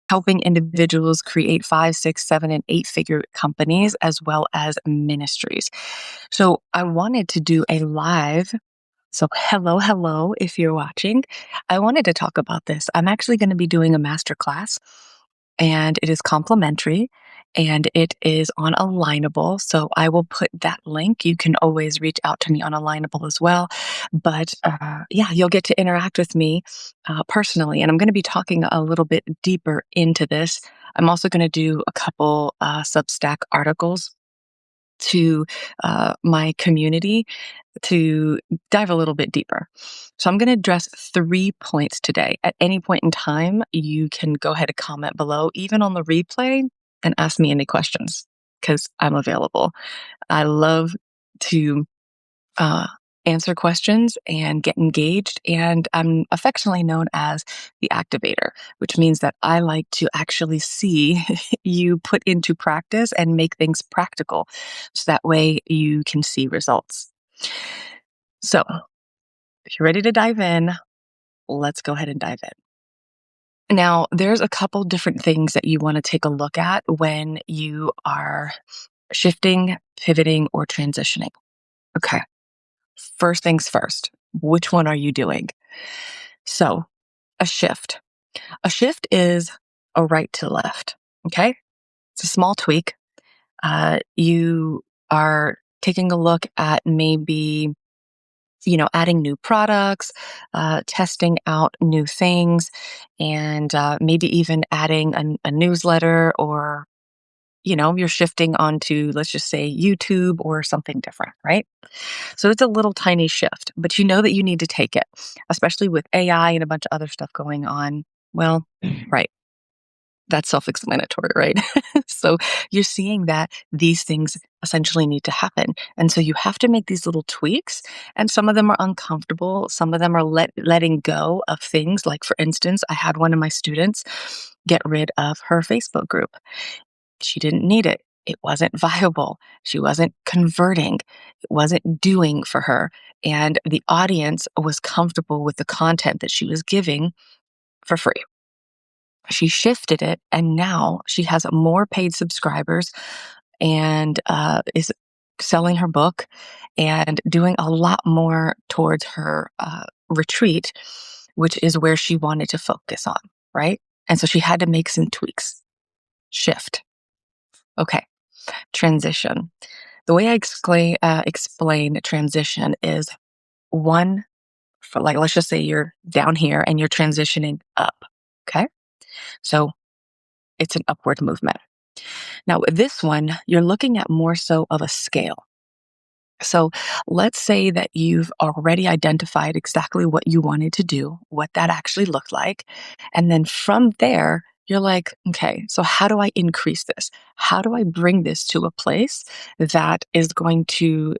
helping individuals create 5, 6, 7, and 8-figure companies as well as ministries. So I wanted to do a live. So hello, hello, if you're watching. I wanted to talk about this. I'm actually going to be doing a masterclass and it is complimentary and it is on Alignable. So I will put that link. You can always reach out to me on Alignable as well. But yeah, you'll get to interact with me personally. And I'm going to be talking a little bit deeper into this. I'm also going to do a couple Substack articles to my community to dive a little bit deeper. So I'm going to address 3 points today. At any point in time, you can go ahead and comment below, even on the replay, and ask me any questions because I'm available. I love to uh, answer questions and get engaged. And I'm affectionately known as the activator, which means that I like to actually see you put into practice and make things practical. So that way you can see results. So if you're ready to dive in, let's go ahead and dive in. Now, there's a couple different things that you want to take a look at when you are shifting, pivoting, or transitioning. Okay. First things first, which one are you doing? So a shift. A shift is a right to left. Okay. It's a small tweak. You are taking a look at maybe, adding new products, testing out new things, and maybe even adding a newsletter or, you're shifting onto, let's just say, YouTube or something different, right? So it's a little tiny shift, but you know that you need to take it, especially with AI and a bunch of other stuff going on. Well, right. That's self-explanatory, right? So you're seeing that these things essentially need to happen. And so you have to make these little tweaks, and some of them are uncomfortable. Some of them are letting go of things. Like, for instance, I had one of my students get rid of her Facebook group. She didn't need it. It wasn't viable. She wasn't converting. It wasn't doing for her. And the audience was comfortable with the content that she was giving for free. She shifted it, and now she has more paid subscribers and is selling her book and doing a lot more towards her retreat, which is where she wanted to focus on, right? And so she had to make some tweaks. Shift. Okay. Transition. The way I explain transition is one, for, like, let's just say you're down here and you're transitioning up. Okay. So it's an upward movement. Now, with this one, you're looking at more so of a scale. So let's say that you've already identified exactly what you wanted to do, what that actually looked like. And then from there, you're like, okay, so how do I increase this? How do I bring this to a place that is going to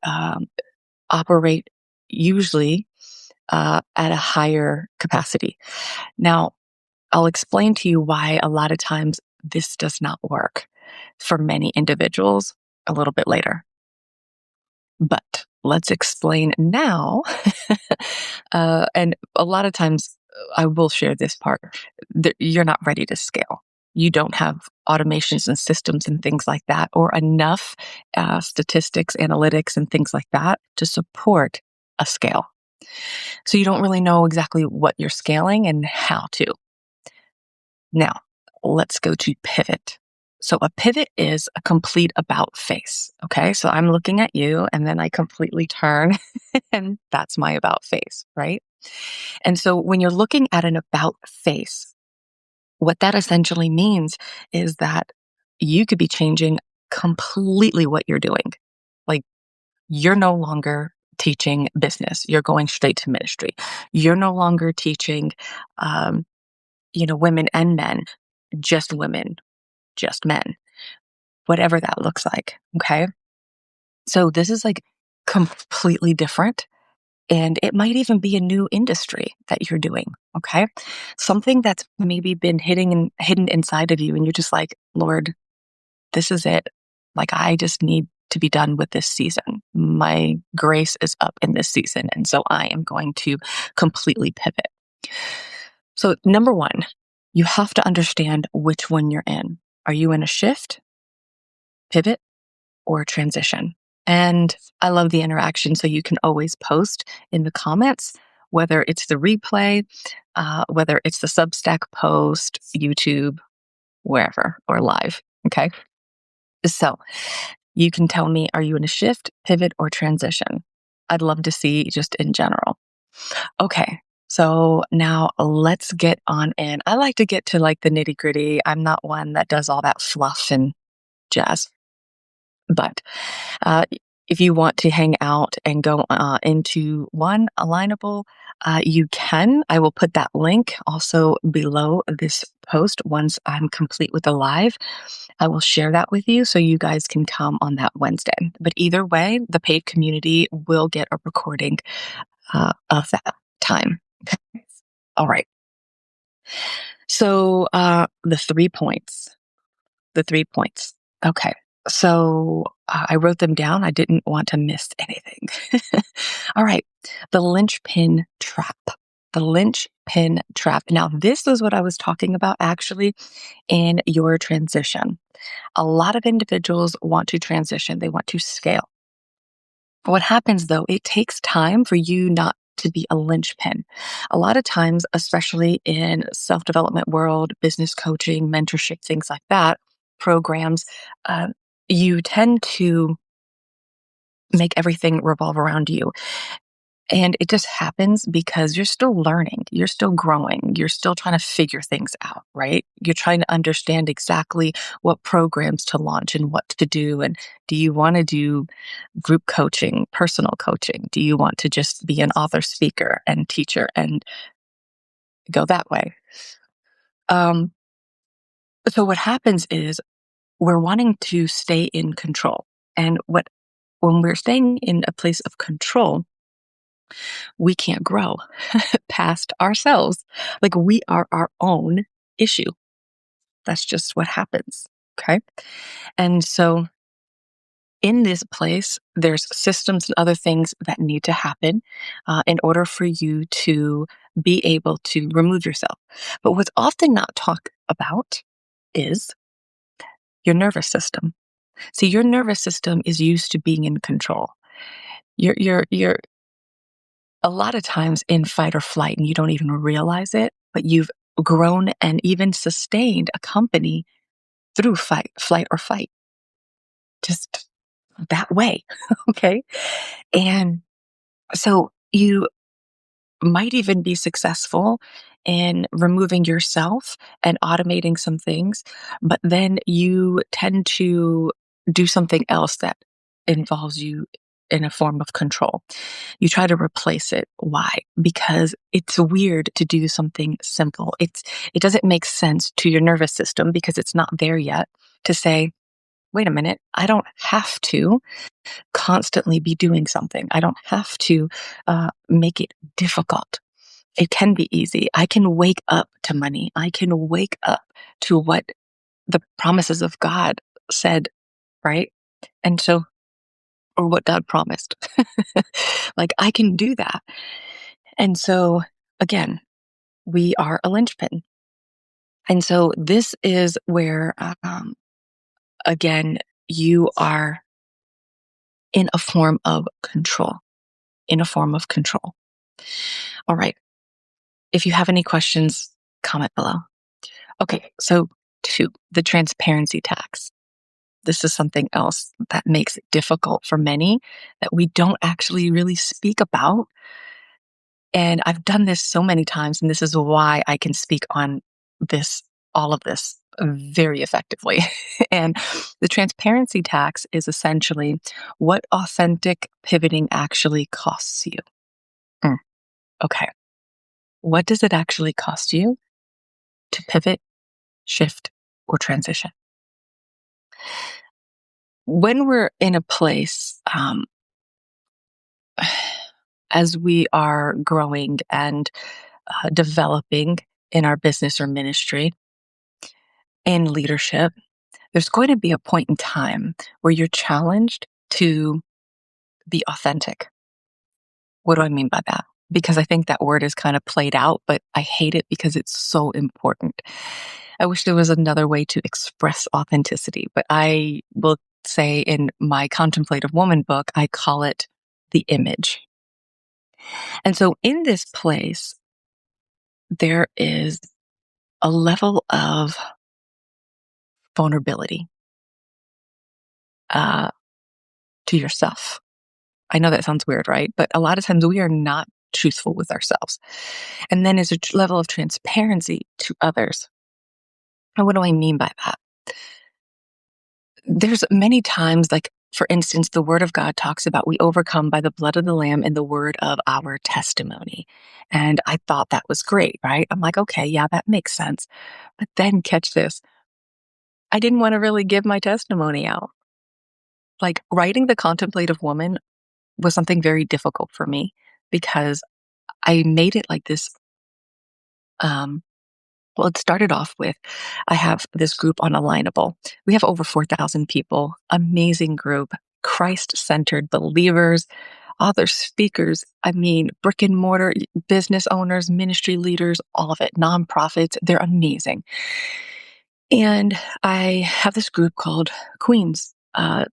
operate usually at a higher capacity? Now, I'll explain to you why a lot of times this does not work for many individuals a little bit later. But let's explain now. And a lot of times I will share this part. You're not ready to scale. You don't have automations and systems and things like that, or enough statistics, analytics, and things like that to support a scale. So you don't really know exactly what you're scaling and how to. Now, let's go to pivot. So a pivot is a complete about face. Okay. So I'm looking at you and then I completely turn and that's my about face, right? And so when you're looking at an about face, what that essentially means is that you could be changing completely what you're doing. Like, you're no longer teaching business. You're going straight to ministry. You're no longer teaching, women and men, just women, just men, whatever that looks like. Okay. So this is like completely different. And it might even be a new industry that you're doing. Okay. Something that's maybe been hidden inside of you. And you're just like, Lord, this is it. Like, I just need to be done with this season. My grace is up in this season. And so I am going to completely pivot. So number one, You have to understand which one you're in. Are you in a shift, pivot, or transition? And I love the interaction. So you can always post in the comments, whether it's the replay, whether it's the Substack post, YouTube, wherever, or live. Okay. So you can tell me, are you in a shift, pivot, or transition? I'd love to see just in general. Okay. So now let's get on in. I like to get to like the nitty gritty. I'm not one that does all that fluff and jazz. But uh, if you want to hang out and go into one alignable, you can. I will put that link also below this post once I'm complete with the live. I will share that with you so you guys can come on that Wednesday. But either way, the paid community will get a recording of that time. Okay. All right. So the 3 points. The 3 points. Okay. So I wrote them down. I didn't want to miss anything. All right. The linchpin trap. The linchpin trap. Now, this is what I was talking about actually in your transition. A lot of individuals want to transition, they want to scale. What happens though, it takes time for you not to be a linchpin. A lot of times, especially in self-development world, business coaching, mentorship, things like that, programs, uh, you tend to make everything revolve around you. And it just happens because you're still learning, you're still growing, you're still trying to figure things out, right? You're trying to understand exactly what programs to launch and what to do. And do you want to do group coaching, personal coaching? Do you want to just be an author, speaker, and teacher and go that way? Um, so what happens is we're wanting to stay in control. And when we're staying in a place of control, we can't grow past ourselves. Like we are our own issue. That's just what happens. Okay. And so in this place, there's systems and other things that need to happen in order for you to be able to remove yourself. But what's often not talked about is your nervous system. See, your nervous system is used to being in control. You're a lot of times in fight or flight and you don't even realize it, but you've grown and even sustained a company through fight, flight, or fight, just that way. Okay. And so you might even be successful in removing yourself and automating some things, but then you tend to do something else that involves you in a form of control. You try to replace it. Why? Because it's weird to do something simple. It doesn't make sense to your nervous system because it's not there yet to say, wait a minute, I don't have to constantly be doing something. I don't have to make it difficult. It can be easy. I can wake up to money. I can wake up to what the promises of God said, right? And so, or what God promised. Like I can do that. And so, again, we are a linchpin. And so, this is where, again, you are in a form of control, in a form of control. All right. If you have any questions, comment below. Okay. So, two, the transparency tax. This is something else that makes it difficult for many that we don't actually really speak about. And I've done this so many times, and this is why I can speak on this, all of this very effectively. And the transparency tax is essentially what authentic pivoting actually costs you. Mm, okay. What does it actually cost you to pivot, shift, or transition? When we're in a place, as we are growing and developing in our business or ministry, in leadership, there's going to be a point in time where you're challenged to be authentic. What do I mean by that? because I think that word is kind of played out, but I hate it because it's so important. I wish there was another way to express authenticity, but I will say in my Contemplative Woman book, I call it the image. And so in this place, there is a level of vulnerability uh, to yourself. I know that sounds weird, right? But a lot of times we are not truthful with ourselves. And then there's a level of transparency to others. And what do I mean by that? There's many times, like, for instance, the word of God talks about we overcome by the blood of the Lamb and the word of our testimony. And I thought that was great, right? I'm like, okay, yeah, that makes sense. But then catch this. I didn't want to really give my testimony out. Like, writing The Contemplative Woman was something very difficult for me because I made it like this. Um, well, it started off with I have this group on Alignable. We have over 4,000 people, amazing group, Christ centered believers, authors, speakers. I mean, brick and mortar business owners, ministry leaders, all of it, nonprofits. They're amazing. And I have this group called Queen's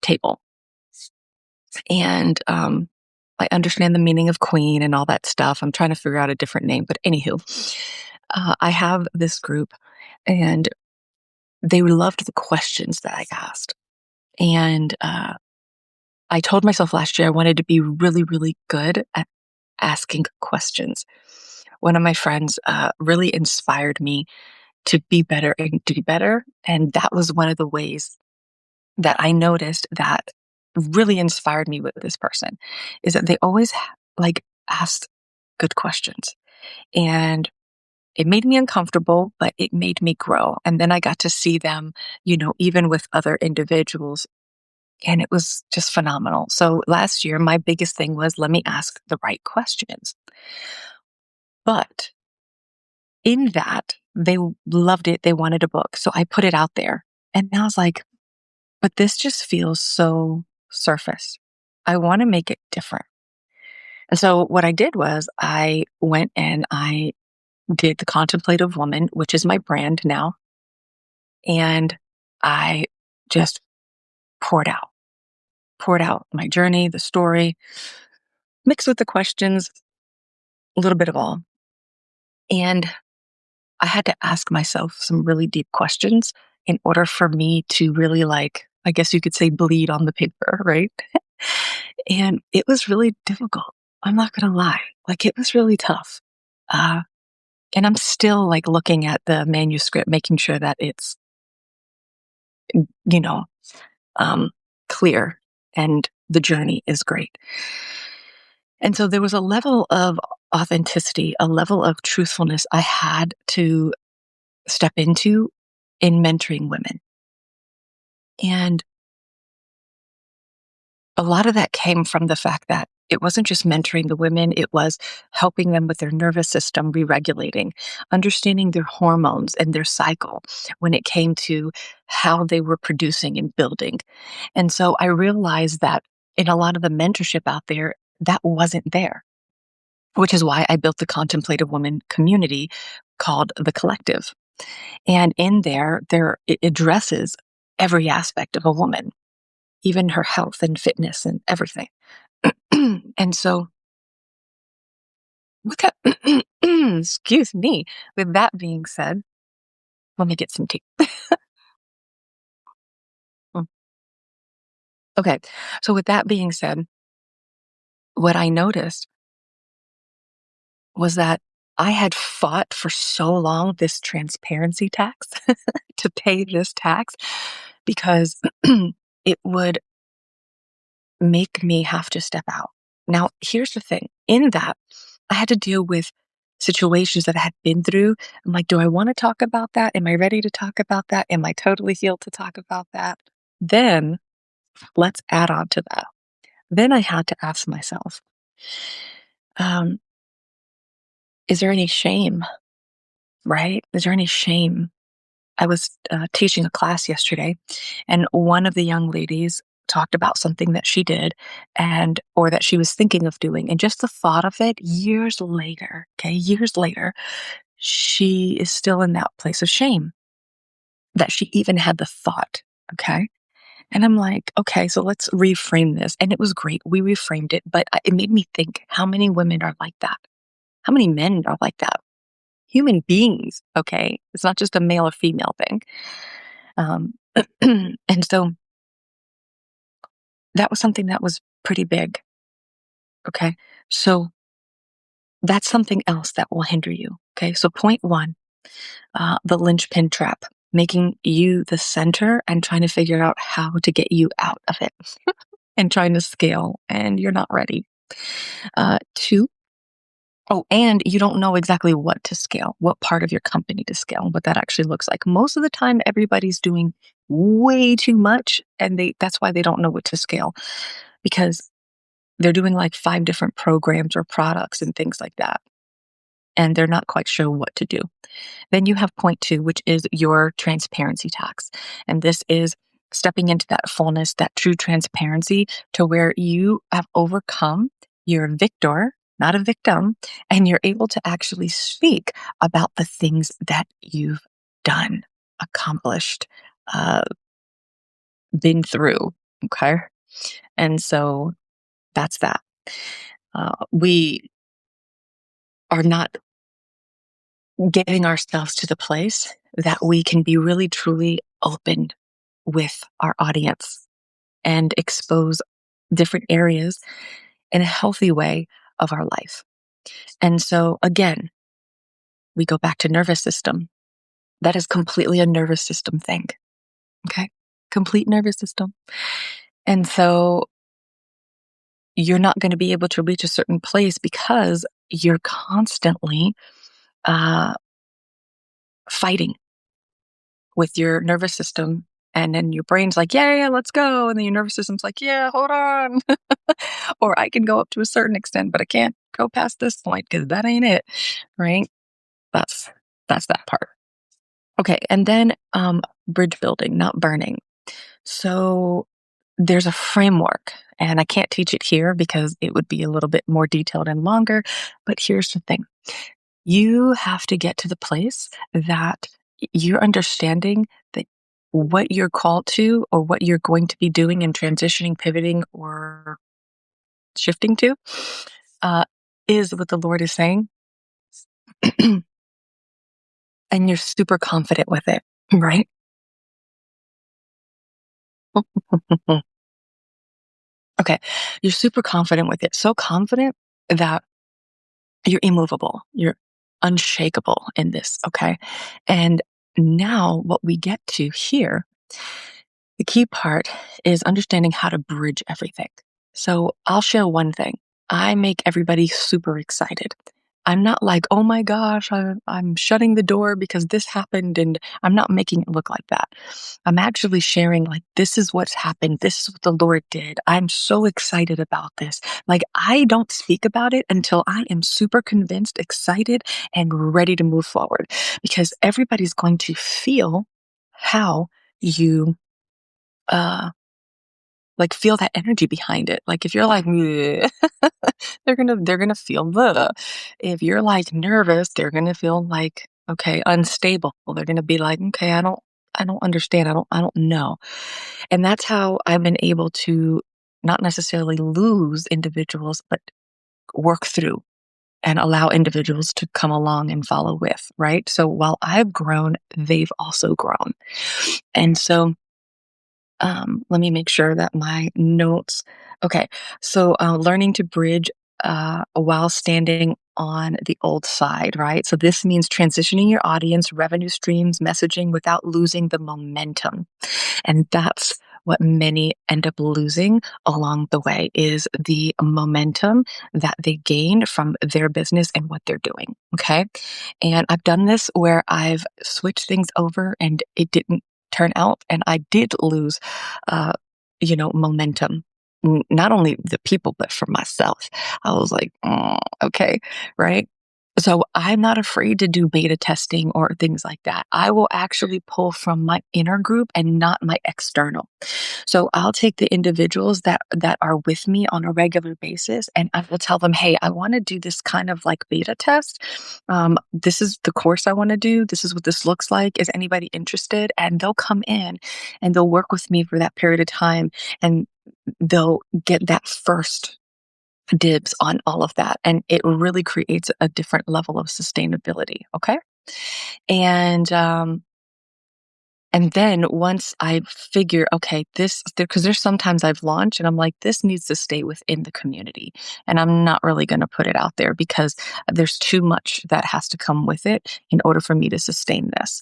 Table. And I understand the meaning of queen and all that stuff. I'm trying to figure out a different name, but anywho, I have this group, and they loved the questions that I asked. And I told myself last year I wanted to be really, really good at asking questions. One of my friends really inspired me to be better and do better. And that was one of the ways that I noticed that really inspired me with this person is that they always like asked good questions. And it made me uncomfortable, but it made me grow. And then I got to see them, even with other individuals. And it was just phenomenal. So last year, my biggest thing was let me ask the right questions. But in that, they loved it. They wanted a book. So I put it out there. And I was like, but this just feels so surface. I want to make it different. And so what I did was I went and I did the Contemplative Woman, which is my brand now. And I just poured out my journey, the story, mixed with the questions, a little bit of all. And I had to ask myself some really deep questions in order for me to really, like, I guess you could say, bleed on the paper, right? And it was really difficult. I'm not going to lie. Like, it was really tough. Uh, and I'm still like looking at the manuscript, making sure that it's, you know, um, clear and the journey is great. And so there was a level of authenticity, a level of truthfulness I had to step into in mentoring women. And a lot of that came from the fact that it wasn't just mentoring the women, it was helping them with their nervous system re-regulating, understanding their hormones and their cycle when it came to how they were producing and building. And so I realized that in a lot of the mentorship out there, that wasn't there, which is why I built the Contemplative Woman community called The Collective. And in there it addresses every aspect of a woman, even her health and fitness and everything. And so with that, excuse me, with that being said, let me get some tea. Mm. Okay. So with that being said, what I noticed was that I had fought for so long this transparency tax to pay this tax because it would make me have to step out. Now, here's the thing. In that, I had to deal with situations that I had been through. I'm like, do I want to talk about that? Am I ready to talk about that? Am I totally healed to talk about that? Then let's add on to that. Then I had to ask myself, um, is there any shame, right? Is there any shame? I was teaching a class yesterday, and one of the young ladies talked about something that she did and or that she was thinking of doing. And just the thought of it years later, okay, years later, she is still in that place of shame that she even had the thought. Okay. And I'm like, okay, so let's reframe this. And it was great. We reframed it, but it made me think how many women are like that? How many men are like that? Human beings. Okay. It's not just a male or female thing. Um, and so that was something that was pretty big. Okay. So that's something else that will hinder you. Okay. So point one, the linchpin trap, making you the center and trying to figure out how to get you out of it and trying to scale and you're not ready. Two, oh, and you don't know exactly what to scale, what part of your company to scale, what that actually looks like. Most of the time, everybody's doing way too much and that's why they don't know what to scale because they're doing like 5 different programs or products and things like that. And they're not quite sure what to do. Then you have point two, which is your transparency tax. And this is stepping into that fullness, that true transparency to where you have overcome, you're a victor, not a victim, and you're able to actually speak about the things that you've done, accomplished, uh, been through. Okay. And so that's that. We are not getting ourselves to the place that we can be really truly open with our audience and expose different areas in a healthy way of our life. And so again, we go back to nervous system. That is completely a nervous system thing. Okay. Complete nervous system. And so you're not going to be able to reach a certain place because you're constantly uh, fighting with your nervous system. And then your brain's like, yeah, let's go. And then your nervous system's like, yeah, hold on. Or I can go up to a certain extent, but I can't go past this point because that ain't it. Right. That's that part. Okay. And then bridge building, not burning. So there's a framework and I can't teach it here because it would be a little bit more detailed and longer. But here's the thing. You have to get to the place that you're understanding that what you're called to or what you're going to be doing and transitioning, pivoting, or shifting to uh, is what the Lord is saying. And you're super confident with it, right? Okay. You're super confident with it. So confident that you're immovable. You're unshakable in this. Okay. And now what we get to here, the key part is understanding how to bridge everything. So I'll share one thing. I make everybody super excited. I'm not like, oh my gosh, I'm shutting the door because this happened. And I'm not making it look like that. I'm actually sharing, like, this is what's happened. This is what the Lord did. I'm so excited about this. Like, I don't speak about it until I am super convinced, excited, and ready to move forward because everybody's going to feel how you uh like feel that energy behind it. Like if you're like "Meh," they're gonna feel the. If you're like nervous, they're gonna feel like okay, unstable. They're gonna be like, okay, I don't understand. I don't know. And that's how I've been able to not necessarily lose individuals, but work through and allow individuals to come along and follow with, right? So while I've grown, they've also grown. And so let me make sure that my notes. Okay, so learning to bridge while standing on the old side, right? So this means transitioning your audience, revenue streams, messaging without losing the momentum. And that's what many end up losing along the way is the momentum that they gain from their business and what they're doing. Okay. And I've done this where I've switched things over and it didn't turn out and I did lose, uh, momentum. Not only the people, but for myself. I was like, okay, right? So I'm not afraid to do beta testing or things like that. I will actually pull from my inner group and not my external. So I'll take the individuals that are with me on a regular basis and I will tell them, "Hey, I want to do this kind of like beta test. This is the course I want to do. This is what this looks like. Is anybody interested?" And they'll come in and they'll work with me for that period of time and they'll get that first dibs on all of that. And it really creates a different level of sustainability. Okay. And, and then once I figure, okay, this, because there's sometimes I've launched and I'm like, this needs to stay within the community. And I'm not really going to put it out there because there's too much that has to come with it in order for me to sustain this.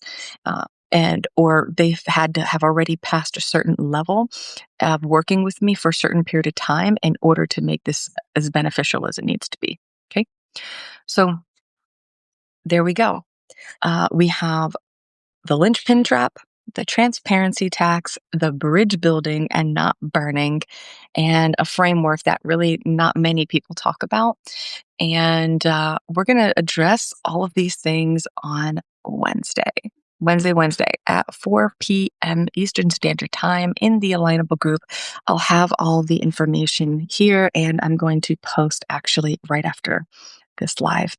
And or they've had to have already passed a certain level of working with me for a certain period of time in order to make this as beneficial as it needs to be. Okay. So there we go. We have the linchpin trap, the transparency tax, the bridge building and not burning, and a framework that really not many people talk about. And we're going to address all of these things on Wednesday at 4 p.m. Eastern Standard Time in the Alignable group. I'll have all the information here and I'm going to post actually right after this live.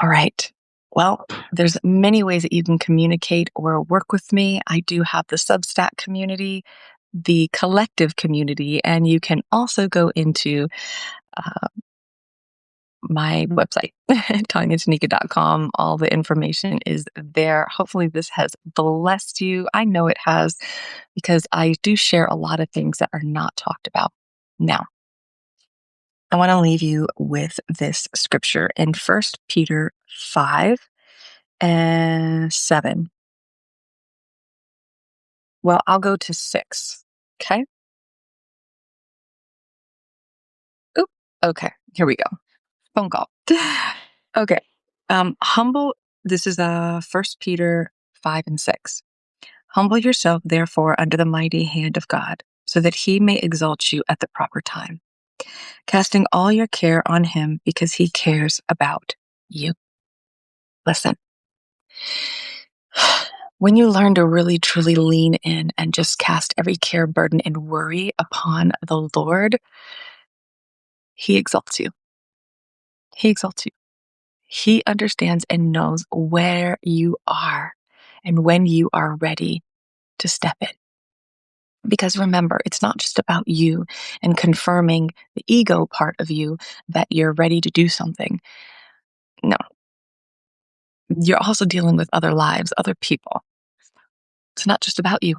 All right. Well, there's many ways that you can communicate or work with me. I do have the Substack community, the collective community, and you can also go into uh, my website, tanyachanika.com. All the information is there. Hopefully this has blessed you. I know it has because I do share a lot of things that are not talked about. Now, I want to leave you with this scripture in 1 Peter 5 and 7. Well, I'll go to 6. Okay. Oop. Okay. Here we go. Phone call. Okay. Humble. This is 1 Peter 5 and 6. Humble yourself, therefore, under the mighty hand of God, so that he may exalt you at the proper time, casting all your care on him because he cares about you. Listen, when you learn to really truly lean in and just cast every care, burden, and worry upon the Lord, he exalts you. He exalts you. He understands and knows where you are and when you are ready to step in. Because remember, it's not just about you and confirming the ego part of you that you're ready to do something. No, you're also dealing with other lives, other people. It's not just about you.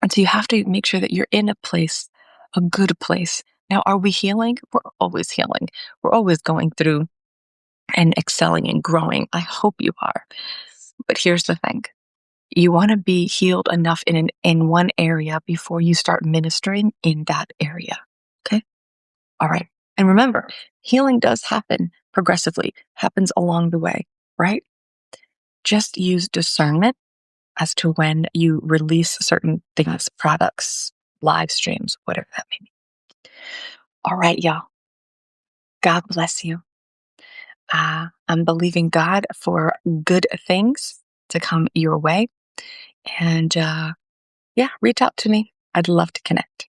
And so you have to make sure that you're in a place, a good place. Now, are we healing? We're always healing. We're always going through and excelling and growing. I hope you are. But here's the thing. You want to be healed enough in one area before you start ministering in that area. Okay? All right. And remember, healing does happen progressively, happens along the way, right? Just use discernment as to when you release certain things, products, live streams, whatever that may be. All right, y'all. God bless you. I'm believing God for good things to come your way. And yeah, reach out to me. I'd love to connect.